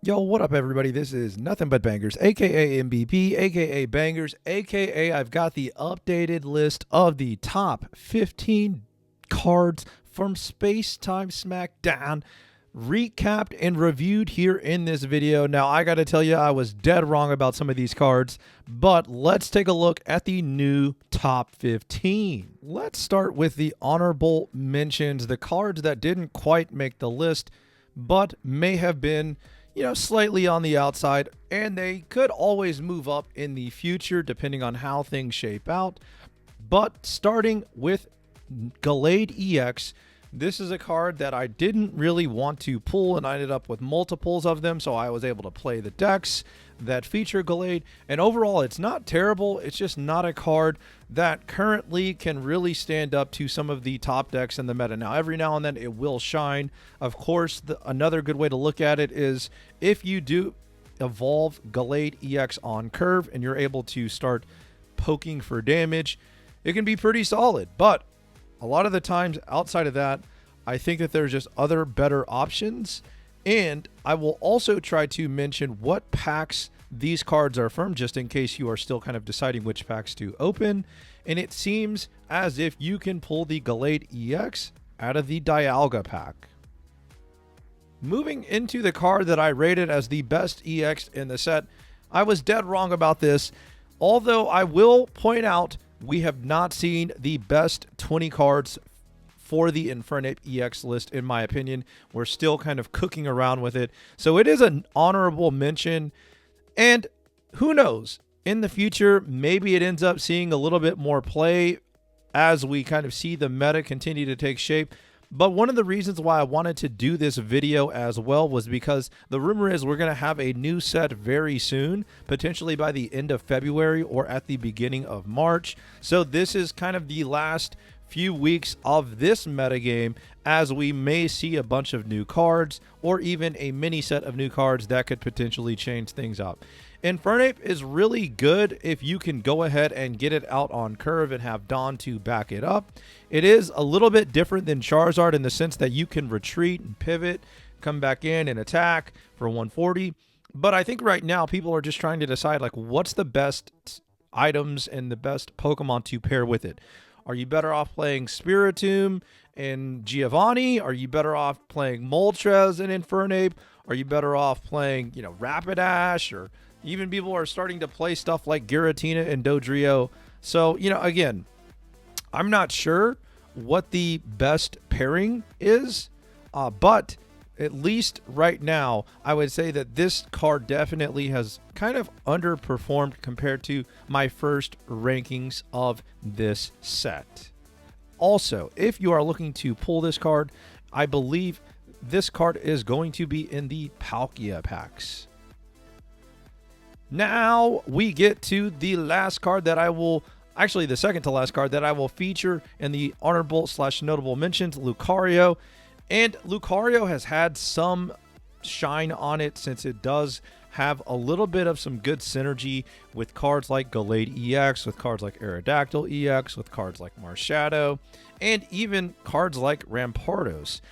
Yo, what up, everybody? This is Nothing But Bangers, aka MVP, aka Bangers, aka I've got the updated list of the top 15 cards from Space Time SmackDown, recapped and reviewed here in this video. Now, I gotta tell you, I was dead wrong about some of these cards, but let's take a look at the new top 15. Let's start with the honorable mentions, the cards that didn't quite make the list, but may have been slightly on the outside, and they could always move up in the future depending on how things shape out. But starting with Gallade EX, this is a card that I didn't really want to pull, and I ended up with multiples of them, so I was able to play the decks that feature Gallade. And overall, it's not terrible. It's just not a card that currently can really stand up to some of the top decks in the meta. Now, every now and then it will shine. Of course, another good way to look at it is if you do evolve Gallade EX on curve and you're able to start poking for damage, it can be pretty solid. But a lot of the times outside of that, I think that there's just other better options. And I will also try to mention what packs these cards are from, just in case you are still kind of deciding which packs to open. And it seems as if you can pull the Gallade EX out of the Dialga pack. Moving into the card that I rated as the best EX in the set, I was dead wrong about this. Although I will point out, we have not seen the best 20 cards for the Infernape EX list, in my opinion. We're still kind of cooking around with it. So it is an honorable mention. And who knows, in the future, maybe it ends up seeing a little bit more play as we kind of see the meta continue to take shape. But one of the reasons why I wanted to do this video as well was because the rumor is we're going to have a new set very soon, potentially by the end of February or at the beginning of March. So this is kind of the last few weeks of this metagame, as we may see a bunch of new cards or even a mini set of new cards that could potentially change things up. Infernape is really good if you can go ahead and get it out on curve and have Dawn to back it up. It is a little bit different than Charizard in the sense that you can retreat and pivot, come back in and attack for 140. But I think right now people are just trying to decide, like, what's the best items and the best Pokemon to pair with it. Are you better off playing Spiritomb and Giovanni? Are you better off playing Moltres and Infernape? Are you better off playing, Rapidash? Or even people are starting to play stuff like Giratina and Dodrio. So, again, I'm not sure what the best pairing is, but at least right now, I would say that this card definitely has kind of underperformed compared to my first rankings of this set. Also, if you are looking to pull this card, I believe this card is going to be in the Palkia packs. Now we get to the last card that I will, actually the second to last card that I will feature in the honorable/notable mentions, Lucario. And Lucario has had some shine on it since it does have a little bit of some good synergy with cards like Gallade EX, with cards like Aerodactyl EX, with cards like Marshadow, and even cards like Rampardos.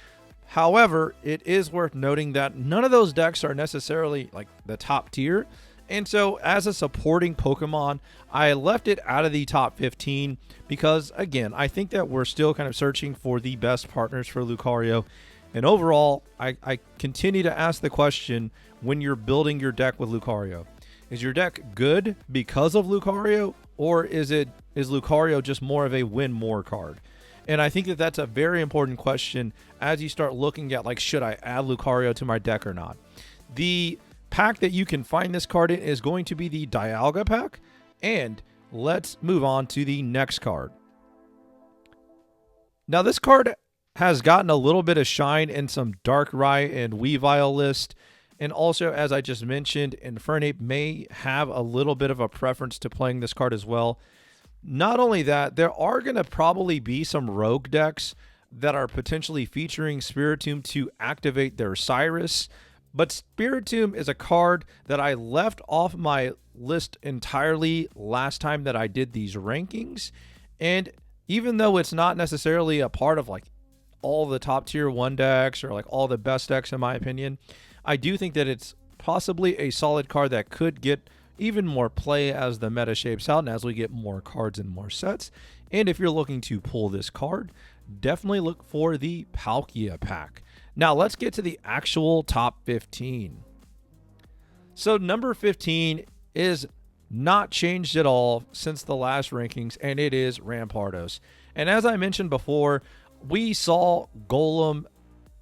However, it is worth noting that none of those decks are necessarily like the top tier. And so as a supporting Pokemon, I left it out of the top 15 because, again, I think that we're still kind of searching for the best partners for Lucario. And overall, I continue to ask the question when you're building your deck with Lucario. Is your deck good because of Lucario, or is Lucario just more of a win more card? And I think that that's a very important question as you start looking at, like, should I add Lucario to my deck or not? The pack that you can find this card in is going to be the Dialga pack. And let's move on to the next card. Now, this card has gotten a little bit of shine in some Darkrai and Weavile list. And also, as I just mentioned, Infernape may have a little bit of a preference to playing this card as well. Not only that, there are going to probably be some rogue decks that are potentially featuring Spiritomb to activate their Cyrus. But Spiritomb is a card that I left off my list entirely last time that I did these rankings. And even though it's not necessarily a part of like all the top tier 1 decks or like all the best decks in my opinion, I do think that it's possibly a solid card that could get even more play as the meta shapes out and as we get more cards and more sets. And if you're looking to pull this card, definitely look for the Palkia pack. Now let's get to the actual top 15. So number 15 is not changed at all since the last rankings, and it is Rampardos. And as I mentioned before, we saw Golem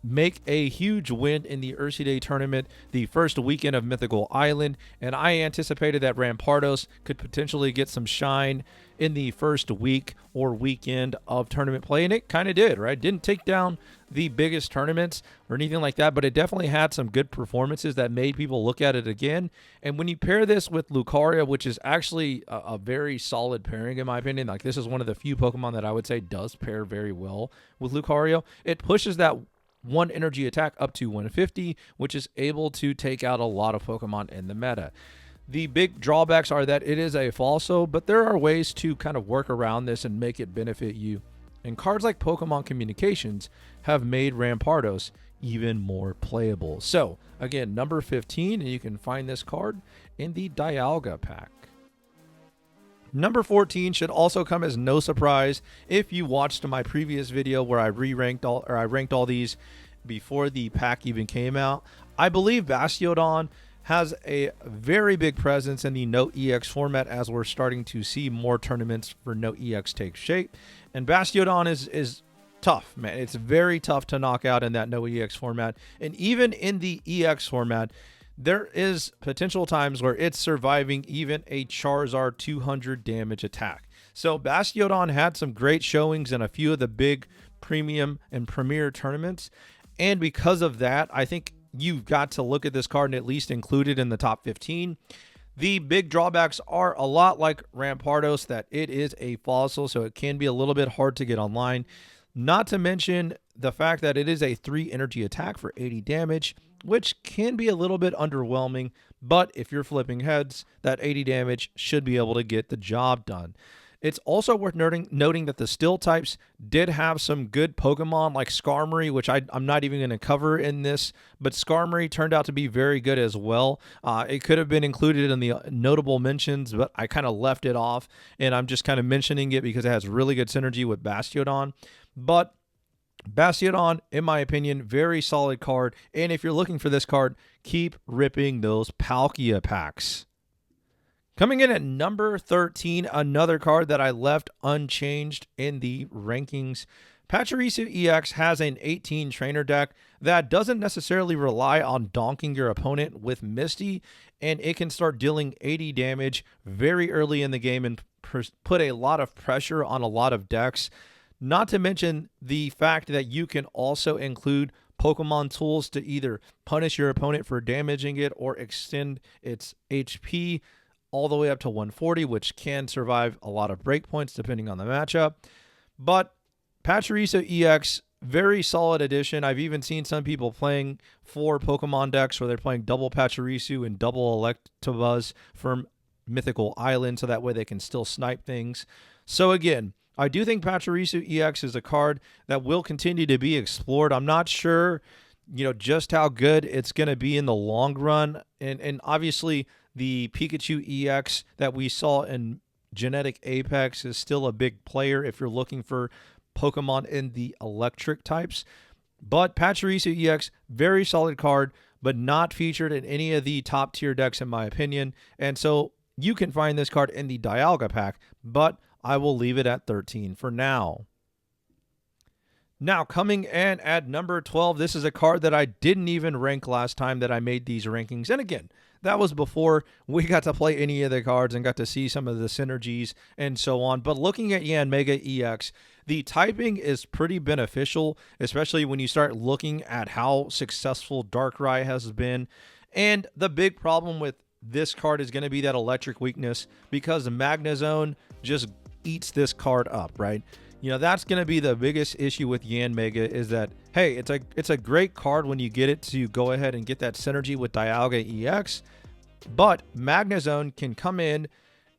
make a huge win in the Ursa Day tournament the first weekend of Mythical Island, and I anticipated that Rampardos could potentially get some shine in the first week or weekend of tournament play, and it kind of did, right? Didn't take down the biggest tournaments or anything like that, but it definitely had some good performances that made people look at it again. And when you pair this with Lucario, which is actually a very solid pairing in my opinion, like this is one of the few Pokemon that I would say does pair very well with Lucario, it pushes that one energy attack up to 150, which is able to take out a lot of Pokemon in the meta. The big drawbacks are that it is a falso, but there are ways to kind of work around this and make it benefit you. And cards like Pokemon Communications have made Rampardos even more playable. So again, number 15, and you can find this card in the Dialga pack. Number 14 should also come as no surprise if you watched my previous video where I ranked all these before the pack even came out. I believe Bastiodon has a very big presence in the No EX format as we're starting to see more tournaments for No EX take shape. And Bastiodon is tough, man. It's very tough to knock out in that No EX format. And even in the EX format, there is potential times where it's surviving even a Charizard 200 damage attack. So Bastiodon had some great showings in a few of the big premium and premier tournaments. And because of that, I think you've got to look at this card and at least include it in the top 15. The big drawbacks are a lot like Rampardos, that it is a fossil, so it can be a little bit hard to get online. Not to mention the fact that it is a 3 energy attack for 80 damage, which can be a little bit underwhelming, but if you're flipping heads, that 80 damage should be able to get the job done. It's also worth noting that the Steel types did have some good Pokemon like Skarmory, which I'm not even going to cover in this, but Skarmory turned out to be very good as well. It could have been included in the notable mentions, but I kind of left it off, and I'm just kind of mentioning it because it has really good synergy with Bastiodon. But Bastiodon, in my opinion, very solid card, and if you're looking for this card, keep ripping those Palkia packs. Coming in at number 13, another card that I left unchanged in the rankings. Pachirisu EX has an 18 trainer deck that doesn't necessarily rely on donking your opponent with Misty, and it can start dealing 80 damage very early in the game and put a lot of pressure on a lot of decks. Not to mention the fact that you can also include Pokemon tools to either punish your opponent for damaging it or extend its HP all the way up to 140, which can survive a lot of breakpoints depending on the matchup. But Pachirisu EX, very solid addition. I've even seen some people playing 4 Pokemon decks where they're playing double Pachirisu and double Electabuzz from Mythical Island, so that way they can still snipe things. So again, I do think Pachirisu EX is a card that will continue to be explored. I'm not sure, just how good it's going to be in the long run. And obviously, the Pikachu EX that we saw in Genetic Apex is still a big player if you're looking for Pokemon in the electric types. But Pachirisu EX, very solid card, but not featured in any of the top tier decks in my opinion. And so you can find this card in the Dialga pack, but I will leave it at 13 for now. Now, coming in at number 12, this is a card that I didn't even rank last time that I made these rankings. And again, that was before we got to play any of the cards and got to see some of the synergies and so on. But looking at Yanmega EX, the typing is pretty beneficial, especially when you start looking at how successful Darkrai has been. And the big problem with this card is going to be that electric weakness, because Magnezone just eats this card up, right? That's going to be the biggest issue with Yanmega, is that, hey, it's a great card when you get it to go ahead and get that synergy with Dialga EX, but Magnezone can come in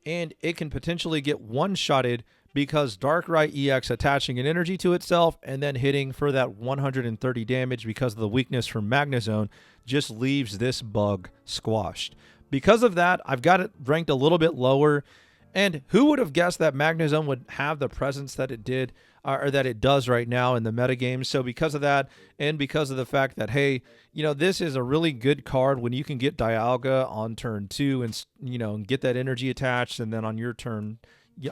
and it can potentially get one-shotted because Darkrai EX attaching an energy to itself and then hitting for that 130 damage because of the weakness from Magnezone just leaves this bug squashed. Because of that, I've got it ranked a little bit lower. And who would have guessed that Magnezone would have the presence that it did, or that it does right now in the metagame? So because of that, and because of the fact that, hey, this is a really good card when you can get Dialga on turn 2 and, and get that energy attached, and then on your turn,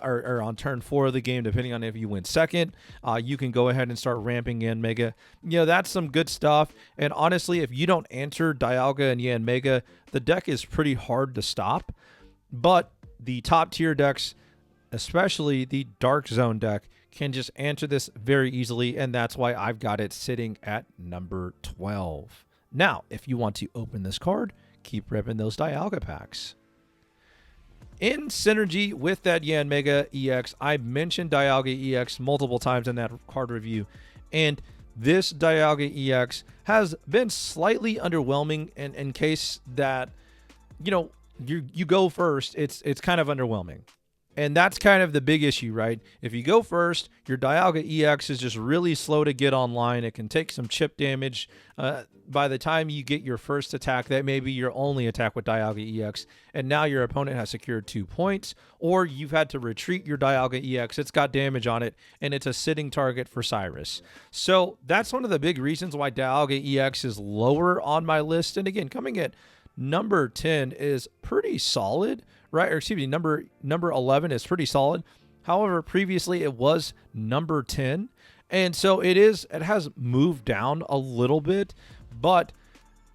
or on turn 4 of the game, depending on if you win second, you can go ahead and start ramping in Mega. That's some good stuff. And honestly, if you don't answer Dialga and Yan Mega, the deck is pretty hard to stop. But the top tier decks, especially the Dark Zone deck, can just answer this very easily, and that's why I've got it sitting at number 12. Now, if you want to open this card, keep repping those Dialga packs. In synergy with that Yan Mega EX, I mentioned Dialga EX multiple times in that card review, and this Dialga EX has been slightly underwhelming in case that, you go first, it's kind of underwhelming. And that's kind of the big issue, right? If you go first, your Dialga EX is just really slow to get online. It can take some chip damage. By the time you get your first attack, that may be your only attack with Dialga EX, and now your opponent has secured 2 points, or you've had to retreat your Dialga EX. It's got damage on it, and it's a sitting target for Cyrus. So that's one of the big reasons why Dialga EX is lower on my list. And again, coming at number 10 is pretty solid, right? Or excuse me, number 11 is pretty solid. However, previously it was number 10. And so it has moved down a little bit, but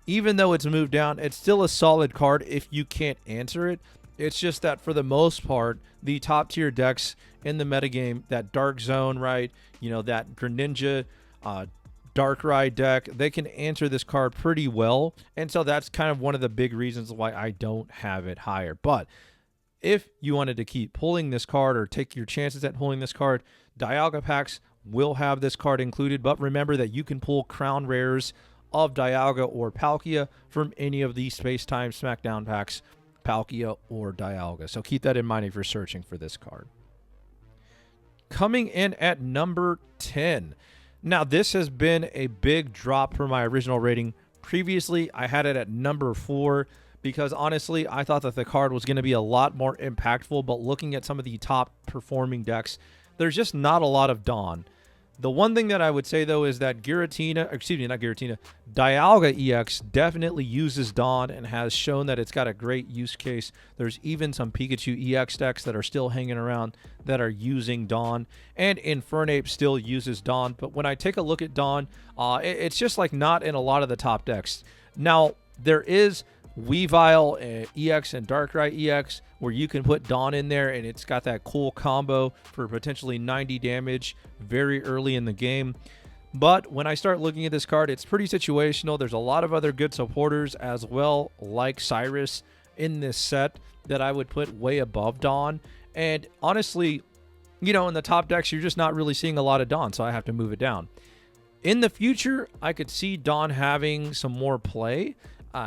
even though it's moved down, it's still a solid card if you can't answer it. It's just that for the most part, the top tier decks in the metagame, that Dark Zone, right? That Greninja, Darkrai deck, they can answer this card pretty well. And so that's kind of one of the big reasons why I don't have it higher. But if you wanted to keep pulling this card or take your chances at pulling this card, Dialga packs will have this card included. But remember that you can pull Crown Rares of Dialga or Palkia from any of these Space-Time Smackdown packs, Palkia or Dialga. So keep that in mind if you're searching for this card. Coming in at number 10. Now, this has been a big drop from my original rating. Previously, I had it at number 4 because, honestly, I thought that the card was going to be a lot more impactful, but looking at some of the top performing decks, there's just not a lot of Dawn. The one thing that I would say, though, is that Dialga EX definitely uses Dawn and has shown that it's got a great use case. There's even some Pikachu EX decks that are still hanging around that are using Dawn, and Infernape still uses Dawn. But when I take a look at Dawn, it's just like not in a lot of the top decks. Now, there is Weavile EX and Darkrai EX where you can put Dawn in there, and it's got that cool combo for potentially 90 damage very early in the game. But when I start looking at this card, it's pretty situational. There's a lot of other good supporters as well, like Cyrus in this set, that I would put way above Dawn. And honestly, in the top decks, you're just not really seeing a lot of Dawn, so I have to move it down. In the future, I could see Dawn having some more play.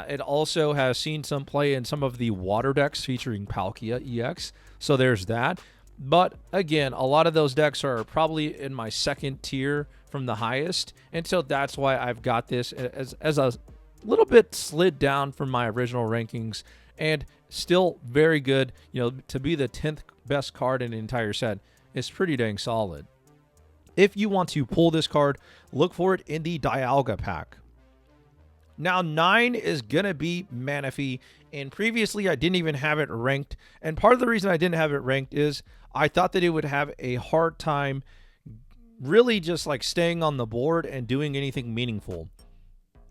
It also has seen some play in some of the water decks featuring Palkia EX, so there's that. But again, a lot of those decks are probably in my second tier from the highest, and so that's why I've got this as a little bit slid down from my original rankings, and still very good. To be the 10th best card in the entire set is pretty dang solid. If you want to pull this card, look for it in the Dialga pack. Now, 9 is going to be Manaphy, and previously I didn't even have it ranked. And part of the reason I didn't have it ranked is I thought that it would have a hard time really just like staying on the board and doing anything meaningful.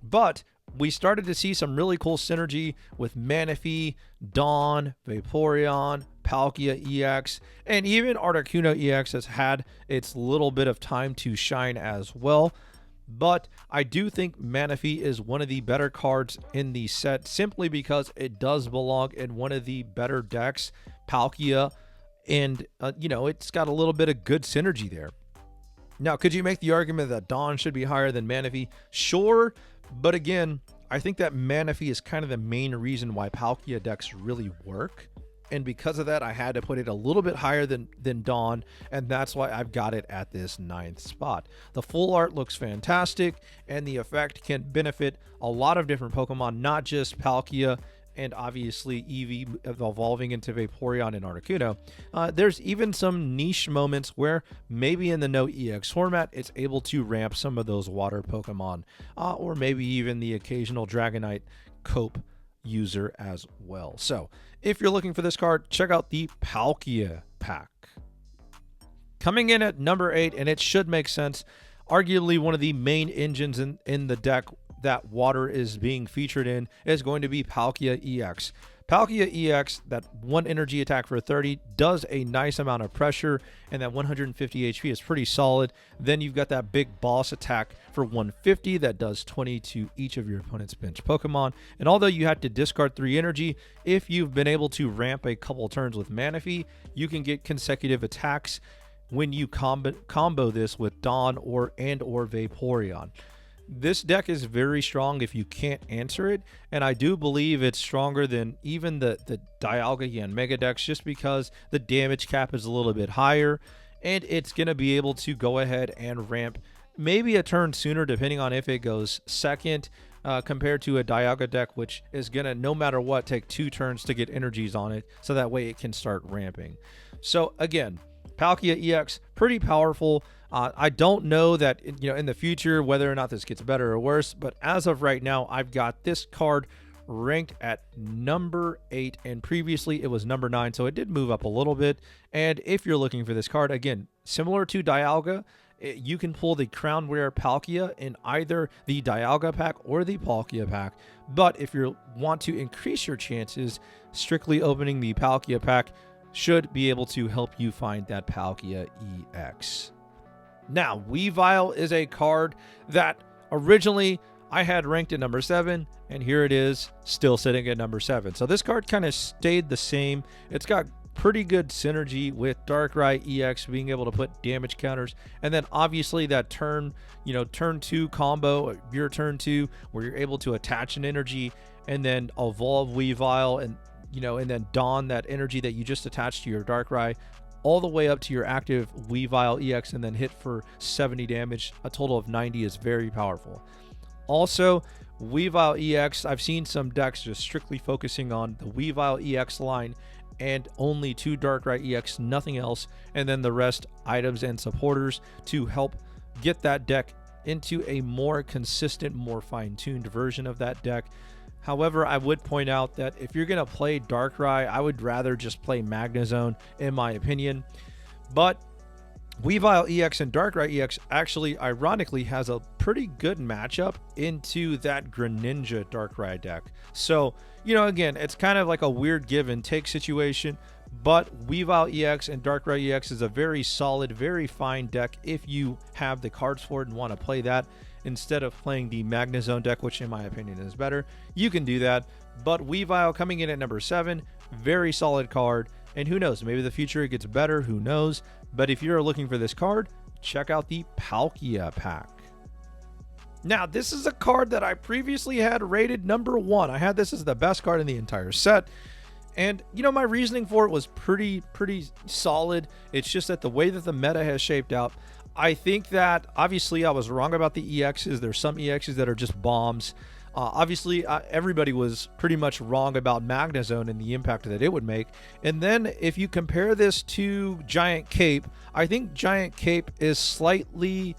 But we started to see some really cool synergy with Manaphy, Dawn, Vaporeon, Palkia EX, and even Articuno EX has had its little bit of time to shine as well. But I do think Manaphy is one of the better cards in the set simply because it does belong in one of the better decks, Palkia, and, it's got a little bit of good synergy there. Now, could you make the argument that Dawn should be higher than Manaphy? Sure, but again, I think that Manaphy is kind of the main reason why Palkia decks really work. and because of that, I had to put it a little bit higher than Dawn, and that's why I've got it at this 9th spot. The full art looks fantastic, and the effect can benefit a lot of different Pokemon, not just Palkia and obviously Eevee evolving into Vaporeon and Articuno. There's even some niche moments where maybe in the no EX format, it's able to ramp some of those water Pokemon, or maybe even the occasional Dragonite Cope user as well. So if you're looking for this card, check out the Palkia pack. Coming in at number 8, and it should make sense, arguably one of the main engines in the deck that water is being featured in is going to be Palkia EX. Palkia EX, that 1 energy attack for 30, does a nice amount of pressure, and that 150 HP is pretty solid. Then you've got that big boss attack for 150 that does 20 to each of your opponent's bench Pokemon. And although you have to discard 3 energy, if you've been able to ramp a couple turns with Manaphy, you can get consecutive attacks when you combo this with Dawn or Vaporeon. This deck is very strong if you can't answer it, and I do believe it's stronger than even the Dialga and Mega decks, just because the damage cap is a little bit higher, and it's going to be able to go ahead and ramp maybe a turn sooner depending on if it goes second, compared to a Dialga deck, which is going to, no matter what, take 2 turns to get energies on it, so that way it can start ramping. So again, Palkia EX, pretty powerful. I don't know that, in the future whether or not this gets better or worse, but as of right now, I've got this card ranked at number 8, and previously it was number 9, so it did move up a little bit. And if you're looking for this card, again, similar to Dialga, you can pull the Crown Rare Palkia in either the Dialga pack or the Palkia pack. But if you want to increase your chances, strictly opening the Palkia pack should be able to help you find that Palkia EX. Now, Weavile is a card that originally I had ranked at number 7, and here it is, still sitting at number 7. So this card kind of stayed the same. It's got pretty good synergy with Darkrai EX, being able to put damage counters, and then obviously that turn 2 combo, your turn 2, where you're able to attach an energy and then evolve Weavile, and then Dawn that energy that you just attached to your Darkrai, all the way up to your active Weavile EX, and then hit for 70 damage. A total of 90 is very powerful. Also, Weavile EX, I've seen some decks just strictly focusing on the Weavile EX line and only 2 Darkrai EX, nothing else, and then the rest items and supporters to help get that deck into a more consistent, more fine-tuned version of that deck. However, I would point out that if you're going to play Darkrai, I would rather just play Magnezone, in my opinion. But Weavile EX and Darkrai EX actually, ironically, has a pretty good matchup into that Greninja Darkrai deck. So, again, it's kind of like a weird give and take situation. But Weavile EX and Darkrai EX is a very solid, very fine deck if you have the cards for it and want to play that, instead of playing the Magnezone deck, which in my opinion is better. You can do that. But Weavile coming in at number 7, very solid card. And who knows, maybe in the future it gets better, who knows. But if you're looking for this card, check out the Palkia pack. Now, this is a card that I previously had rated number 1. I had this as the best card in the entire set. And, my reasoning for it was pretty solid. It's just that the way that the meta has shaped out, I think that obviously I was wrong about the EXs. There's some EXs that are just bombs. Obviously, everybody was pretty much wrong about Magnezone and the impact that it would make. And then if you compare this to Giant Cape, I think Giant Cape is slightly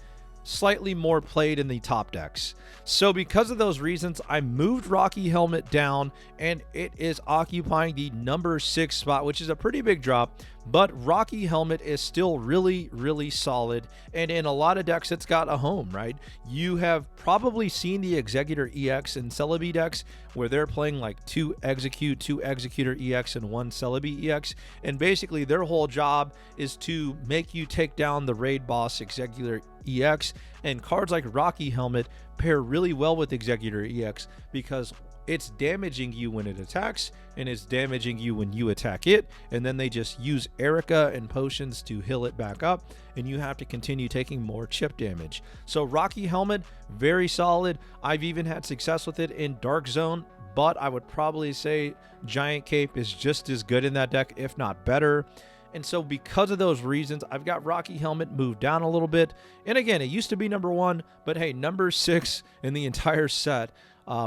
more played in the top decks. So because of those reasons, I moved Rocky Helmet down, and it is occupying the number 6 spot, which is a pretty big drop. But Rocky Helmet is still really solid, and in a lot of decks it's got a home, right? You have probably seen the Executor EX and Serebii decks where they're playing like 2 Execute, 2 Executor EX, and 1 Serebii EX, and basically their whole job is to make you take down the raid boss Executor EX. And cards like Rocky Helmet pair really well with Executor EX because it's damaging you when it attacks, and it's damaging you when you attack it, and then they just use Erica and potions to heal it back up, and you have to continue taking more chip damage. So Rocky Helmet, very solid. I've even had success with it in Dark Zone, but I would probably say Giant Cape is just as good in that deck, if not better. And so because of those reasons, I've got Rocky Helmet moved down a little bit. And again, it used to be number 1, but hey, number 6 in the entire set,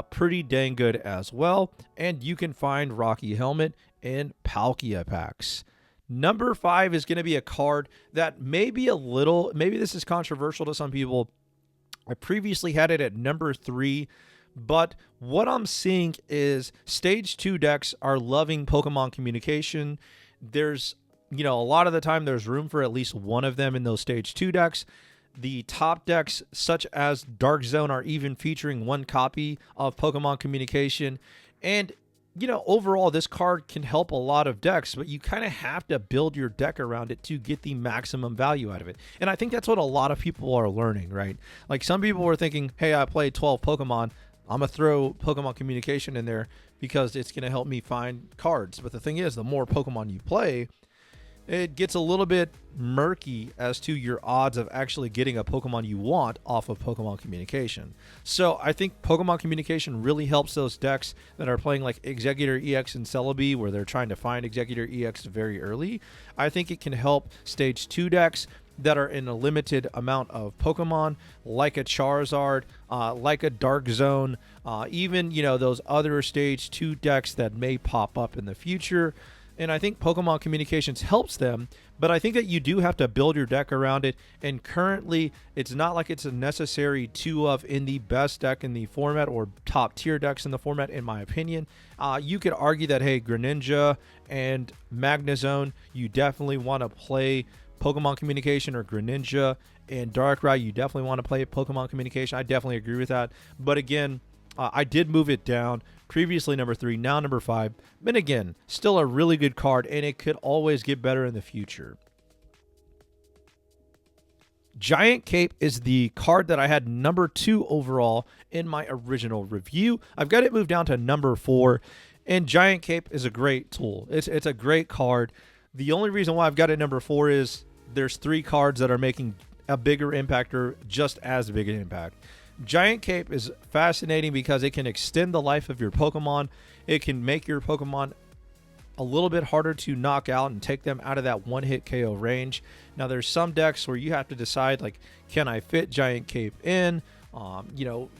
pretty dang good as well. And you can find Rocky Helmet in Palkia packs. Number 5 is going to be a card that maybe this is controversial to some people. I previously had it at number 3, but what I'm seeing is Stage 2 decks are loving Pokemon Communication. There's a lot of the time there's room for at least one of them in those Stage 2 decks. The top decks, such as Dark Zone, are even featuring one copy of Pokemon Communication. And, overall, this card can help a lot of decks, but you kind of have to build your deck around it to get the maximum value out of it. And I think that's what a lot of people are learning, right? Like some people were thinking, hey, I played 12 Pokemon. I'm going to throw Pokemon Communication in there because it's going to help me find cards. But the thing is, the more Pokemon you play, it gets a little bit murky as to your odds of actually getting a Pokemon you want off of Pokemon Communication. So I think Pokemon Communication really helps those decks that are playing like Executor EX and Serebii, where they're trying to find Executor EX very early. I think it can help Stage 2 decks that are in a limited amount of Pokemon, like a Charizard, like a Dark Zone, even, those other Stage 2 decks that may pop up in the future. And I think Pokemon Communications helps them, but I think that you do have to build your deck around it. And currently, it's not like it's a necessary 2 of in the best deck in the format or top tier decks in the format, in my opinion. You could argue that, hey, Greninja and Magnezone, you definitely want to play Pokemon Communication, or Greninja and Darkrai, you definitely want to play Pokemon Communication. I definitely agree with that. But again, I did move it down. Previously number 3, now number 5. But again, still a really good card, and it could always get better in the future. Giant Cape is the card that I had number 2 overall in my original review. I've got it moved down to number 4, and Giant Cape is a great tool. It's a great card. The only reason why I've got it number 4 is there's 3 cards that are making a bigger impact, or just as big an impact. Giant Cape is fascinating because it can extend the life of your Pokemon. It can make your Pokemon a little bit harder to knock out and take them out of that one-hit KO range. Now, there's some decks where you have to decide, like, can I fit Giant Cape in?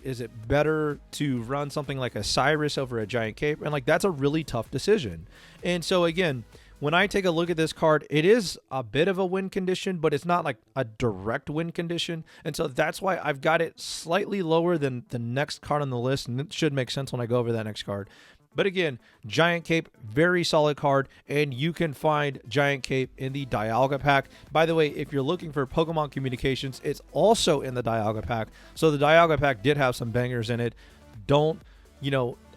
Is it better to run something like a Cyrus over a Giant Cape? And, like, that's a really tough decision. And so, again, when I take a look at this card, it is a bit of a win condition, but it's not like a direct win condition. And so that's why I've got it slightly lower than the next card on the list. And it should make sense when I go over that next card. But again, Giant Cape, very solid card. And you can find Giant Cape in the Dialga pack. By the way, if you're looking for Pokemon Communications, it's also in the Dialga pack. So the Dialga pack did have some bangers in it.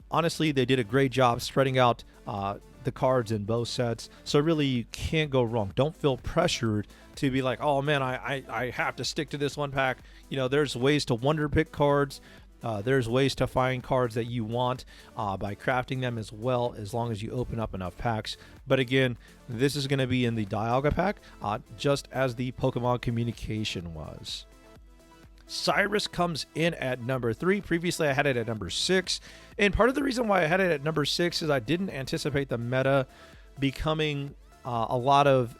Honestly, they did a great job spreading out the cards in both sets, so really you can't go wrong. Don't feel pressured to be like, oh man, I have to stick to this one pack. There's ways to wonder pick cards. There's ways to find cards that you want by crafting them as well, as long as you open up enough packs. But again, this is going to be in the Dialga pack, just as the Pokemon Communication was. Cyrus comes in at number 3. Previously, I had it at number 6. And part of the reason why I had it at number 6 is I didn't anticipate the meta becoming a lot of,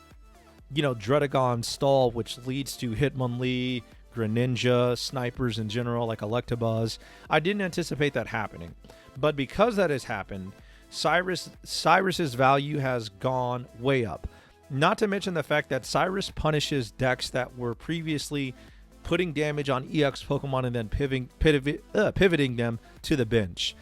Dredagon stall, which leads to Hitmonlee, Greninja, snipers in general, like Electabuzz. I didn't anticipate that happening. But because that has happened, Cyrus's value has gone way up. Not to mention the fact that Cyrus punishes decks that were previously putting damage on EX Pokemon and then pivoting them to the bench.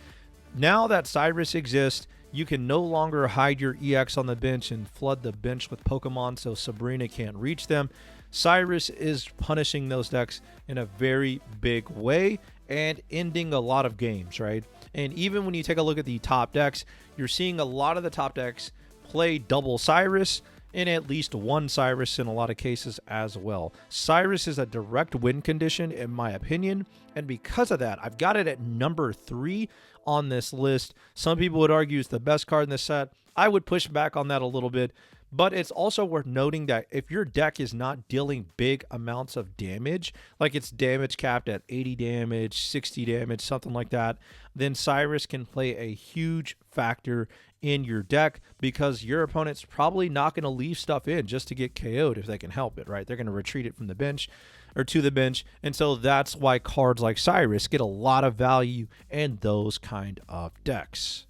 Now that Cyrus exists, you can no longer hide your EX on the bench and flood the bench with Pokemon so Sabrina can't reach them. Cyrus is punishing those decks in a very big way and ending a lot of games, right? And even when you take a look at the top decks, you're seeing a lot of the top decks play double Cyrus, and at least one Cyrus in a lot of cases as well. Cyrus is a direct win condition in my opinion, and because of that, I've got it at number 3 on this list. Some people would argue it's the best card in the set. I would push back on that a little bit, But it's also worth noting that if your deck is not dealing big amounts of damage, like it's damage capped at 80 damage, 60 damage, something like that, then Cyrus can play a huge factor in your deck because your opponent's probably not going to leave stuff in just to get KO'd if they can help it, right? They're going to retreat it from the bench or to the bench. And so that's why cards like Cyrus get a lot of value in those kind of decks.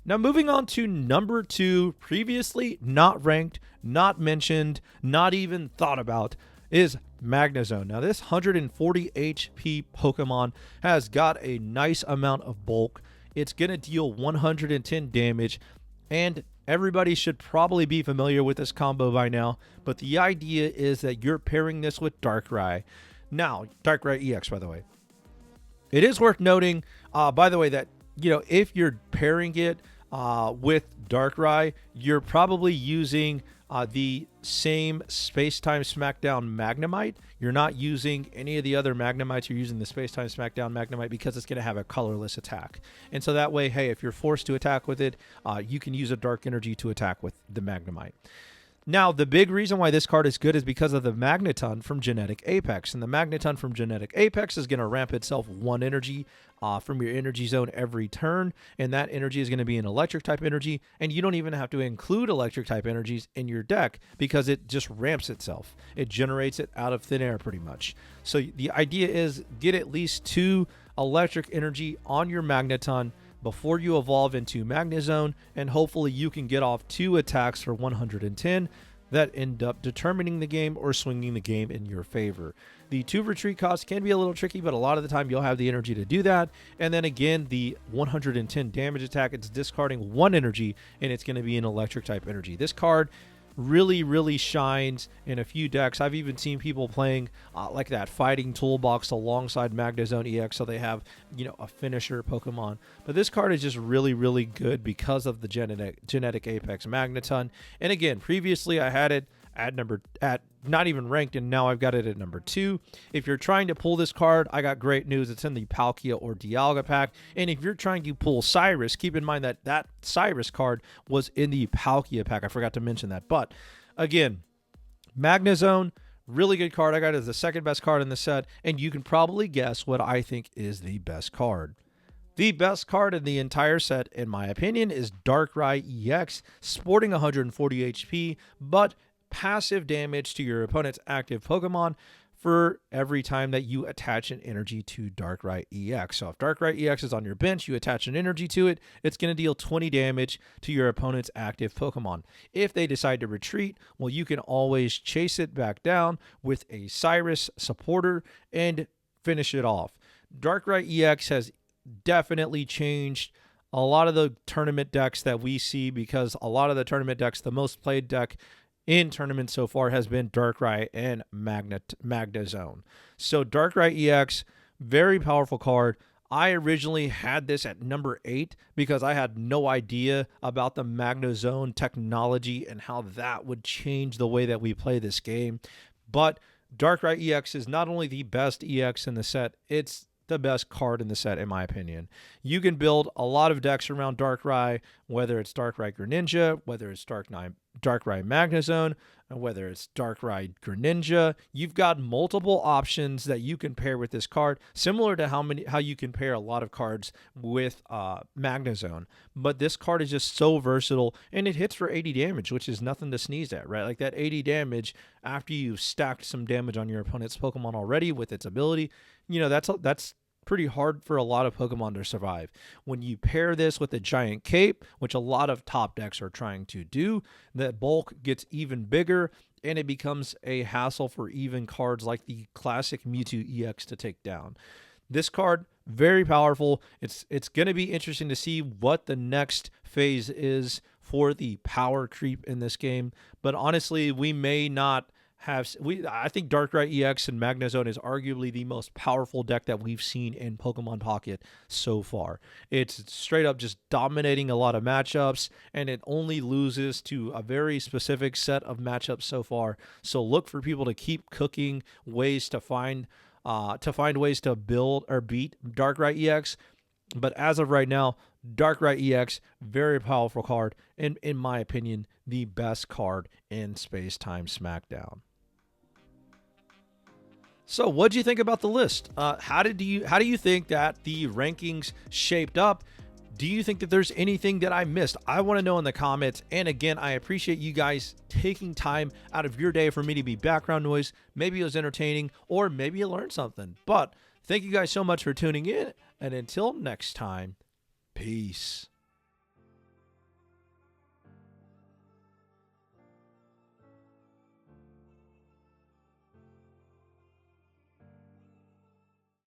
Now, moving on to number 2, previously not ranked, not mentioned, not even thought about, is Magnezone. Now, this 140 HP Pokemon has got a nice amount of bulk. It's going to deal 110 damage, and everybody should probably be familiar with this combo by now, but the idea is that you're pairing this with Darkrai. Now, Darkrai EX, by the way. It is worth noting, by the way, that if you're pairing it with Darkrai, you're probably using the same Space-Time Smackdown Magnemite. You're not using any of the other Magnemites. You're using the Space-Time Smackdown Magnemite because it's going to have a colorless attack. And so that way, hey, if you're forced to attack with it, you can use a Dark Energy to attack with the Magnemite. Now, the big reason why this card is good is because of the Magneton from Genetic Apex. And the Magneton from Genetic Apex is going to ramp itself 1 energy from your energy zone every turn. And that energy is going to be an electric type energy. And you don't even have to include electric type energies in your deck because it just ramps itself. It generates it out of thin air pretty much. So the idea is get at least 2 electric energy on your Magneton before you evolve into Magnezone, and hopefully you can get off 2 attacks for 110 that end up determining the game or swinging the game in your favor. The 2 retreat costs can be a little tricky, but a lot of the time you'll have the energy to do that. And then again, the 110 damage attack, it's discarding 1 energy, and it's going to be an electric type energy. This card really shines in a few decks. I've even seen people playing like that fighting toolbox alongside Magnezone EX, so they have a finisher Pokemon. But this card is just really good because of the genetic Apex Magneton. And again, previously I had it at not even ranked, and now I've got it at number 2. If you're trying to pull this card, I got great news. It's in the Palkia or Dialga pack. And if you're trying to pull Cyrus, keep in mind that Cyrus card was in the Palkia pack. I forgot to mention that. But again, Magnezone, really good card. I got it as the second best card in the set, and you can probably guess what I think is the best card. The best card in the entire set, in my opinion, is Darkrai EX, sporting 140 HP, but passive damage to your opponent's active Pokemon for every time that you attach an energy to Darkrai EX. So if Darkrai EX is on your bench, you attach an energy to it, it's going to deal 20 damage to your opponent's active Pokemon. If they decide to retreat, well, you can always chase it back down with a Cyrus supporter and finish it off. Darkrai EX has definitely changed a lot of the tournament decks that we see, because a lot of the tournament decks, the most played deck in tournaments so far has been Darkrai and Magnezone. So Darkrai EX, very powerful card. I originally had this at number 8 because I had no idea about the Magnezone technology and how that would change the way that we play this game. But Darkrai EX is not only the best EX in the set, it's the best card in the set, in my opinion. You can build a lot of decks around Darkrai, whether it's Darkrai Greninja, whether it's Darkrai Magnezone, and whether it's Darkrai Greninja. You've got multiple options that you can pair with this card, similar to how you can pair a lot of cards with Magnezone. But this card is just so versatile, and it hits for 80 damage, which is nothing to sneeze at, right? Like that 80 damage after you've stacked some damage on your opponent's Pokemon already with its ability, that's pretty hard for a lot of Pokemon to survive. When you pair this with a giant cape, which a lot of top decks are trying to do, that bulk gets even bigger, and it becomes a hassle for even cards like the classic Mewtwo EX to take down. This card, very powerful. It's going to be interesting to see what the next phase is for the power creep in this game, but honestly, we may not I think Darkrai EX and Magnezone is arguably the most powerful deck that we've seen in Pokemon Pocket so far. It's straight up just dominating a lot of matchups, and it only loses to a very specific set of matchups so far. So look for people to keep cooking ways to find ways to build or beat Darkrai EX. But as of right now, Darkrai EX, very powerful card, and in my opinion, the best card in Space Time Smackdown. So, what do you think about the list? How do you think that the rankings shaped up? Do you think that there's anything that I missed? I want to know in the comments. And again, I appreciate you guys taking time out of your day for me to be background noise. Maybe it was entertaining, or maybe you learned something. But thank you guys so much for tuning in. And until next time, peace.